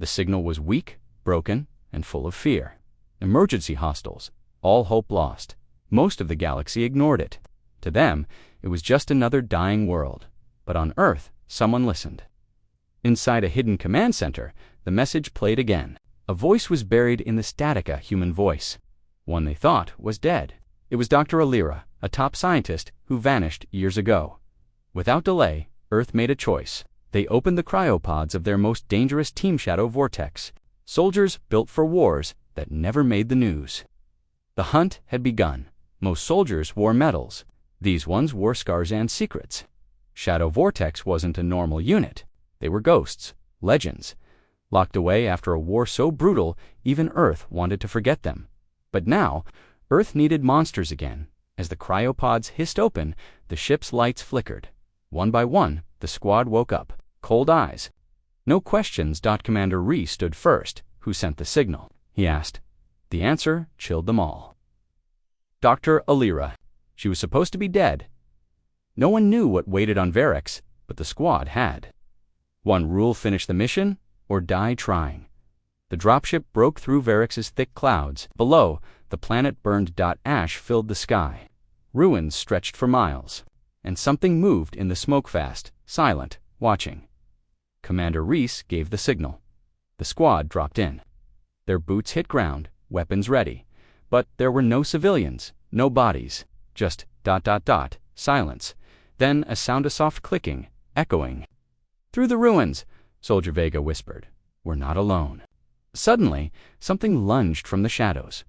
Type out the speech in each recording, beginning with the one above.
The signal was weak, broken, and full of fear. Emergency hostiles. All hope lost. Most of the galaxy ignored it. To them, it was just another dying world. But on Earth, someone listened. Inside a hidden command center, the message played again. A voice was buried in the static, a human voice. One they thought was dead. It was Dr. Alira, a top scientist who vanished years ago. Without delay, Earth made a choice. They opened the cryopods of their most dangerous Team Shadow vortex. Soldiers built for wars that never made the news. The hunt had begun. Most soldiers wore medals. These ones wore scars and secrets. Shadow Vortex wasn't a normal unit. They were ghosts, legends, locked away after a war so brutal even Earth wanted to forget them. But now, Earth needed monsters again. As the cryopods hissed open, the ship's lights flickered. One by one, the squad woke up, cold eyes. No questions. Commander Reese stood first. Who sent the signal? He asked. The answer chilled them all. Dr. Alira. She was supposed to be dead. No one knew what waited on Verex, but the squad had. One rule: finish the mission or die trying. The dropship broke through Verex's thick clouds. Below, the planet burned. Ash filled the sky. Ruins stretched for miles. And something moved in the smoke, fast, silent, watching. Commander Reese gave the signal. The squad dropped in. Their boots hit ground, weapons ready. But there were no civilians, no bodies, just ... silence. Then a sound of soft clicking, echoing. Through the ruins, Soldier Vega whispered. We're not alone. Suddenly, something lunged from the shadows.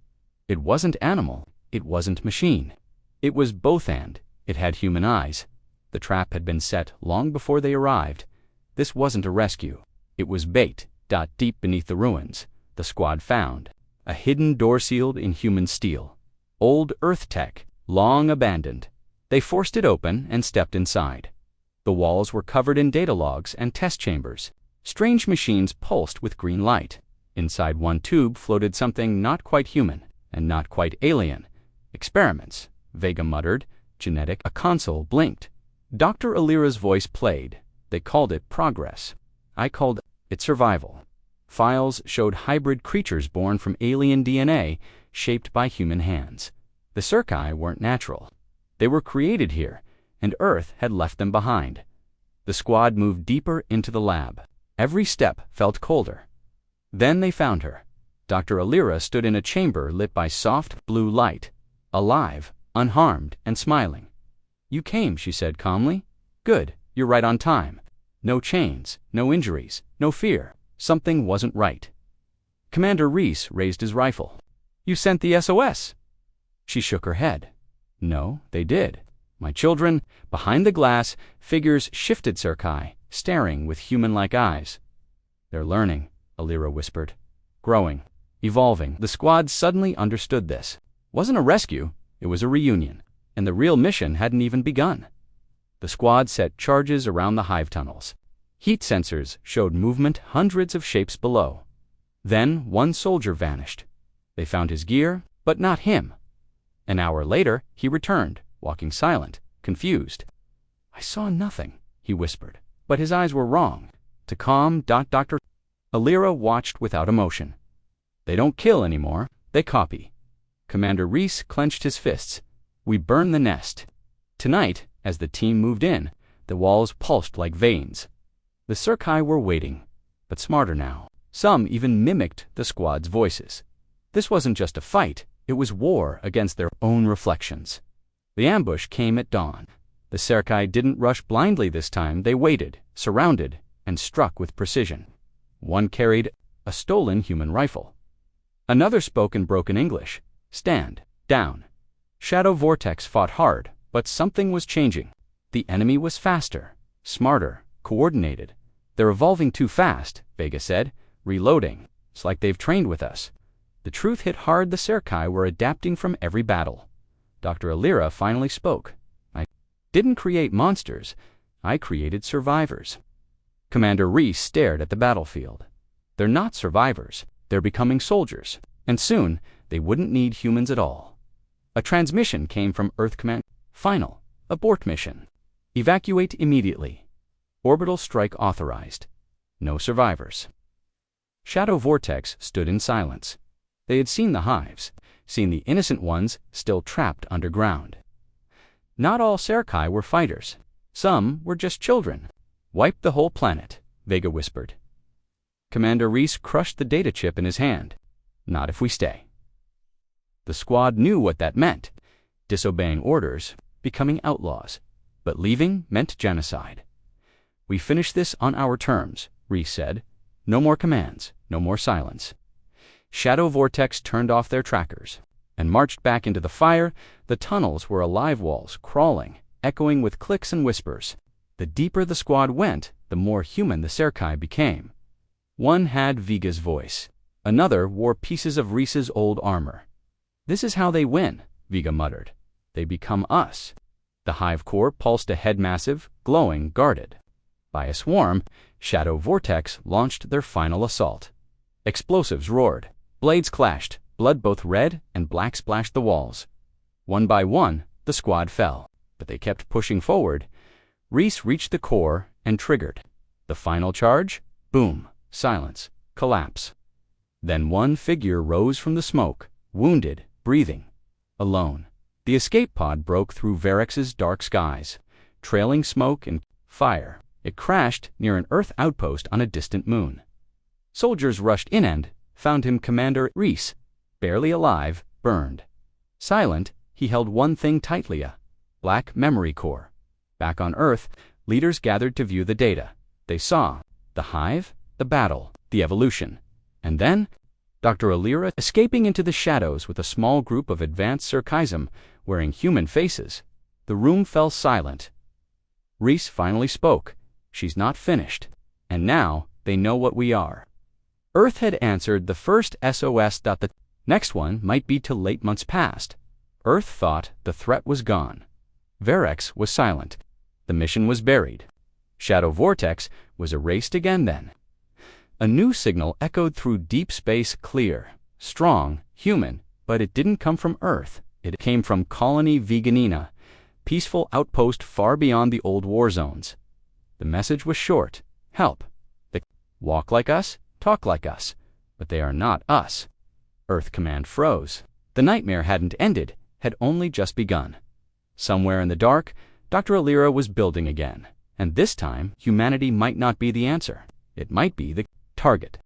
It wasn't animal, it wasn't machine. It was both, and it had human eyes. The trap had been set long before they arrived. This wasn't a rescue. It was bait. Deep beneath the ruins, the squad found a hidden door sealed in human steel. Old Earth tech, long abandoned. They forced it open and stepped inside. The walls were covered in data logs and test chambers. Strange machines pulsed with green light. Inside one tube floated something not quite human and not quite alien. Experiments, Vega muttered. Genetic. A console blinked. Dr. Alira's voice played. They called it progress. I called it survival. Files showed hybrid creatures born from alien DNA, shaped by human hands. The Circi weren't natural. They were created here, and Earth had left them behind. The squad moved deeper into the lab. Every step felt colder. Then they found her. Dr. Alira stood in a chamber lit by soft blue light, alive, unharmed, and smiling. You came, she said calmly. Good, you're right on time. No chains, no injuries, no fear. Something wasn't right. Commander Reese raised his rifle. You sent the SOS? She shook her head. No, they did. My children, behind the glass, figures shifted. Circi, staring with human-like eyes. They're learning, Alira whispered. Growing, evolving. The squad suddenly understood this. Wasn't a rescue, it was a reunion, and the real mission hadn't even begun. The squad set charges around the hive tunnels. Heat sensors showed movement hundreds of shapes below. Then one soldier vanished. They found his gear, but not him. An hour later, he returned, walking silent, confused. I saw nothing, he whispered, but his eyes were wrong. To calm. Dr. Alira watched without emotion. They don't kill anymore, they copy. Commander Reese clenched his fists. We burn the nest. Tonight, as the team moved in, the walls pulsed like veins. The Circi were waiting, but smarter now. Some even mimicked the squad's voices. This wasn't just a fight, it was war against their own reflections. The ambush came at dawn. The Circi didn't rush blindly this time. They waited, surrounded, and struck with precision. One carried a stolen human rifle. Another spoke in broken English. Stand, down. Shadow Vortex fought hard, but something was changing. The enemy was faster, smarter, coordinated. They're evolving too fast, Vega said, reloading. It's like they've trained with us. The truth hit hard. The Circi were adapting from every battle. Dr. Alira finally spoke. I didn't create monsters. I created survivors. Commander Reese stared at the battlefield. They're not survivors. They're becoming soldiers. And soon, they wouldn't need humans at all. A transmission came from Earth Command. Final. Abort mission. Evacuate immediately. Orbital strike authorized. No survivors. Shadow Vortex stood in silence. They had seen the hives, seen the innocent ones still trapped underground. Not all Serkai were fighters. Some were just children. Wipe the whole planet, Vega whispered. Commander Reese crushed the data chip in his hand. Not if we stay. The squad knew what that meant. Disobeying orders, becoming outlaws. But leaving meant genocide. We finish this on our terms, Reese said. No more commands, no more silence. Shadow Vortex turned off their trackers and marched back into the fire. The tunnels were alive walls, crawling, echoing with clicks and whispers. The deeper the squad went, the more human the Serkai became. One had Vega's voice. Another wore pieces of Reese's old armor. This is how they win, Vega muttered. They become us. The hive core pulsed ahead, massive, glowing, guarded. By a swarm, Shadow Vortex launched their final assault. Explosives roared. Blades clashed. Blood both red and black splashed the walls. One by one, the squad fell, but they kept pushing forward. Reese reached the core and triggered. The final charge? Boom. Silence. Collapse. Then one figure rose from the smoke, wounded, breathing. Alone. The escape pod broke through Varex's dark skies, trailing smoke and fire. It crashed near an Earth outpost on a distant moon. Soldiers rushed in and found him, Commander Reese, barely alive, burned. Silent, he held one thing tightly, a black memory core. Back on Earth, leaders gathered to view the data. They saw the hive, the battle, the evolution. And then, Dr. Alira escaping into the shadows with a small group of advanced Serkaism wearing human faces. The room fell silent. Reese finally spoke. She's not finished. And now, they know what we are. Earth had answered the first SOS. The next one might be till late months past. Earth thought the threat was gone. Varex was silent. The mission was buried. Shadow Vortex was erased again then. A new signal echoed through deep space, clear, strong, human, but it didn't come from Earth. It came from Colony Veganina, peaceful outpost far beyond the old war zones. The message was short. Help. They walk like us, talk like us, but they are not us. Earth command froze. The nightmare hadn't ended, had only just begun. Somewhere in the dark, Dr. Alira was building again. And this time, humanity might not be the answer. It might be the target.